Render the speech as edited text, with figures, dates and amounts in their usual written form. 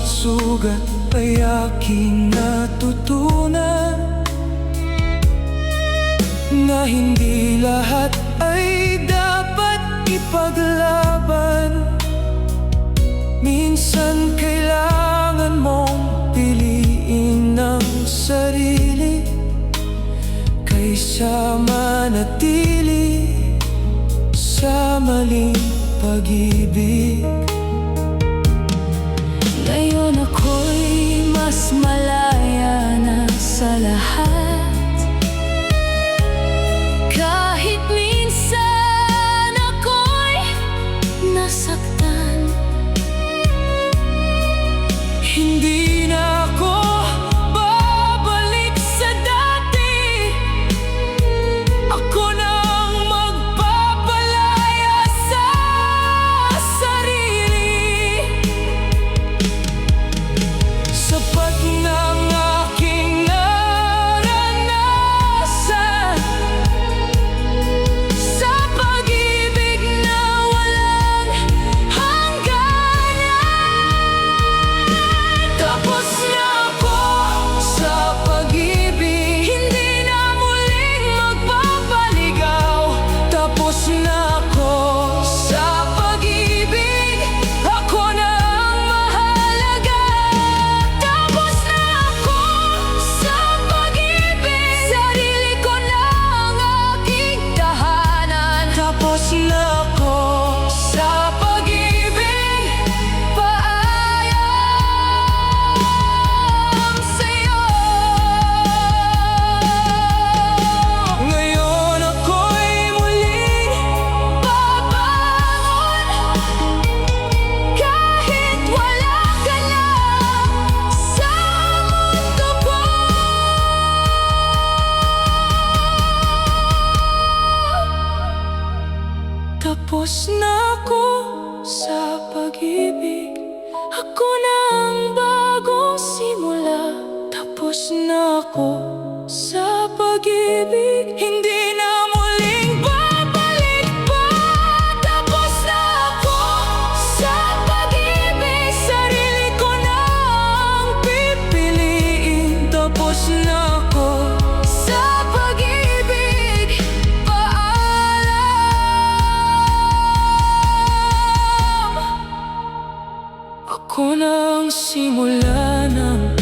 bawat sugat ay aking natutunan na hindi lahat ay dapat ipaglaban. Minsan kailangan mong piliin ang sarili kaysa manatili sa maling pag-ibig. Ngayon ako'y mas malaya na sa lahat. Kahit minsan ako'y nasaktan, Hindi na ako babalik sa dati. Ako nang magpapalaya sa sarili. Sapat ng aking naranasan sa pag-ibig na walang hangganan. Tapos na ako sa pag-ibig, hindi na muling magpapaligaw. Tapos na ako sa pag-ibig, ako na ang mahalaga. Tapos na ako sa pag-ibig, sarili ko na ang aking tahanan. Tapos na ako sa pag-ibig, paalam sa'yo. Ngayon ako'y muling babangon, kahit wala ka na sa mundo ko. Tapos na ako sa pag-ibig, ako na ang bagong simula. Tapos na ako sa pag-ibig, hindi na muling babalik pa. Tapos na ako sa pag-ibig, sarili ko na ang pipiliin. Tapos na ako sa pag-ibig, paalam. Ako na ang simula ng